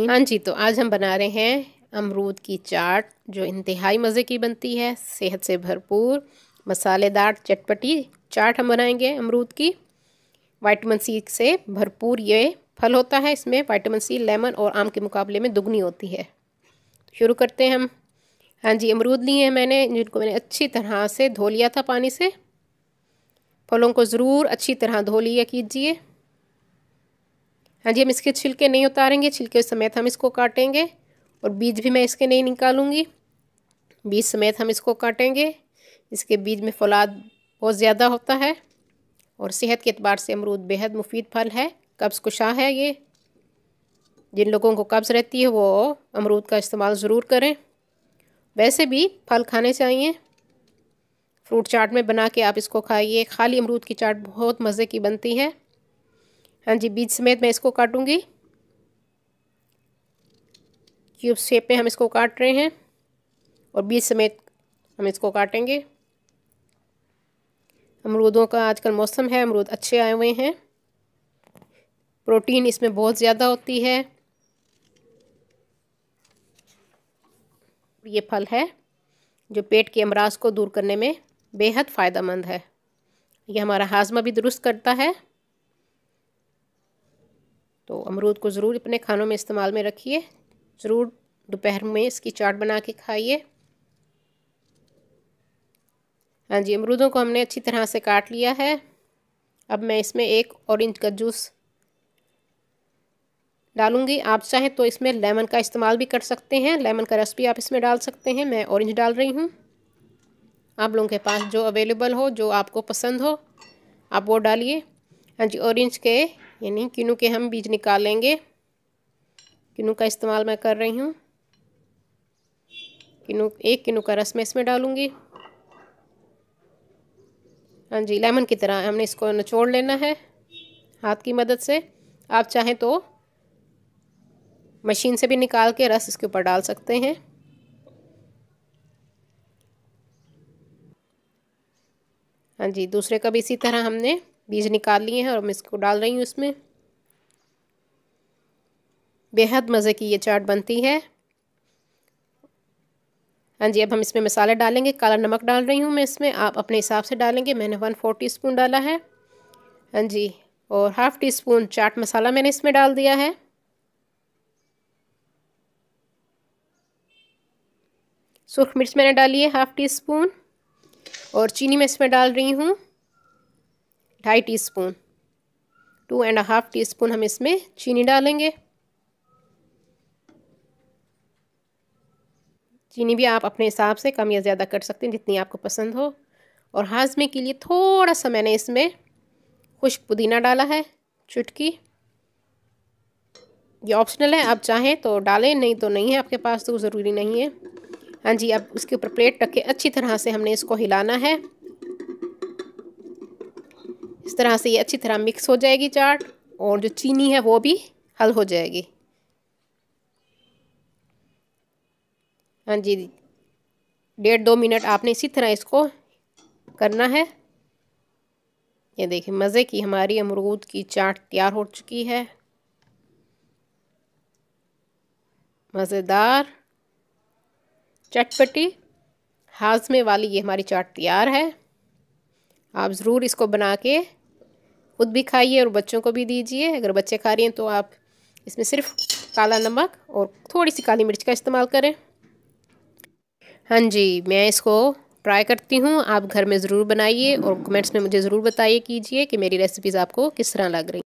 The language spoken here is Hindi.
हाँ जी, तो आज हम बना रहे हैं अमरूद की चाट जो इंतहाई मज़े की बनती है, सेहत से भरपूर मसालेदार चटपटी चाट हम बनाएंगे अमरूद की। विटामिन सी से भरपूर ये फल होता है, इसमें विटामिन सी लेमन और आम के मुकाबले में दुगनी होती है। शुरू करते हैं हम। हाँ जी, अमरूद लिए हैं मैंने, जिनको मैंने अच्छी तरह से धो लिया था पानी से। फलों को ज़रूर अच्छी तरह धो लिया कीजिए। हाँ जी, हम इसके छिलके नहीं उतारेंगे, छिलके समेत हम इसको काटेंगे और बीज भी मैं इसके नहीं निकालूंगी, बीज समेत हम इसको काटेंगे। इसके बीज में फौलाद बहुत ज़्यादा होता है और सेहत के एतबार से अमरूद बेहद मुफीद फल है, कब्ज़ कुशा है ये। जिन लोगों को कब्ज़ रहती है वो अमरूद का इस्तेमाल ज़रूर करें। वैसे भी फल खाने चाहिए, फ्रूट चाट में बना के आप इसको खाइए। खाली अमरूद की चाट बहुत मज़े की बनती है। हाँ जी, बीज समेत मैं इसको काटूंगी। क्यूब शेप में हम इसको काट रहे हैं और बीज समेत हम इसको काटेंगे। अमरूदों का आजकल मौसम है, अमरूद अच्छे आए हुए हैं, प्रोटीन इसमें बहुत ज़्यादा होती है। ये फल है जो पेट के अमराज को दूर करने में बेहद फ़ायदेमंद है। ये हमारा हाजमा भी दुरुस्त करता है। तो अमरूद को ज़रूर अपने खानों में इस्तेमाल में रखिए, ज़रूर दोपहर में इसकी चाट बना के खाइए। हाँ जी, अमरूदों को हमने अच्छी तरह से काट लिया है। अब मैं इसमें एक ऑरेंज का जूस डालूंगी। आप चाहें तो इसमें लेमन का इस्तेमाल भी कर सकते हैं, लेमन का रस भी आप इसमें डाल सकते हैं। मैं ऑरेंज डाल रही हूँ, आप लोगों के पास जो अवेलेबल हो, जो आपको पसंद हो आप वो डालिए। हाँ जी, ऑरेंज के यानी किन्नू के हम बीज निकालेंगे। किन्नू का इस्तेमाल मैं कर रही हूँ। एक किन्नू का रस मैं इसमें डालूंगी। हाँ जी, लेमन की तरह हमने इसको निचोड़ लेना है हाथ की मदद से। आप चाहें तो मशीन से भी निकाल के रस इसके ऊपर डाल सकते हैं। हाँ जी, दूसरे का भी इसी तरह हमने बीज निकाल लिए हैं और मैं इसको डाल रही हूँ इसमें। बेहद मज़े की ये चाट बनती है। हाँ जी, अब हम इसमें मसाले डालेंगे। काला नमक डाल रही हूँ मैं इसमें, आप अपने हिसाब से डालेंगे। मैंने 1/4 टीस्पून डाला है। हाँ जी, और ½ टीस्पून चाट मसाला मैंने इसमें डाल दिया है। सूख मिर्च मैंने डाली है ½ टीस्पून और चीनी मैं इसमें डाल रही हूँ 2.5 टीस्पून। 2.5 टीस्पून हम इसमें चीनी डालेंगे। चीनी भी आप अपने हिसाब से कम या ज़्यादा कर सकते हैं, जितनी आपको पसंद हो। और हाजमे के लिए थोड़ा सा मैंने इसमें खुश्क पुदीना डाला है, चुटकी। ये ऑप्शनल है, आप चाहें तो डालें, नहीं तो नहीं है आपके पास तो ज़रूरी नहीं है। हाँ जी, अब उसके ऊपर प्लेट रख के अच्छी तरह से हमने इसको हिलाना है। इस तरह से ये अच्छी तरह मिक्स हो जाएगी चाट और जो चीनी है वो भी हल हो जाएगी। हाँ जी, 1.5-2 मिनट आपने इसी तरह इसको करना है। ये देखिए, मज़े की हमारी अमरूद की चाट तैयार हो चुकी है। मज़ेदार चटपटी हाजमे वाली ये हमारी चाट तैयार है। आप ज़रूर इसको बना के खुद भी खाइए और बच्चों को भी दीजिए। अगर बच्चे खा रहे हैं तो आप इसमें सिर्फ काला नमक और थोड़ी सी काली मिर्च का इस्तेमाल करें। हाँ जी, मैं इसको ट्राई करती हूँ, आप घर में ज़रूर बनाइए और कमेंट्स में मुझे ज़रूर बताइए कीजिए कि मेरी रेसिपीज़ आपको किस तरह लग रही।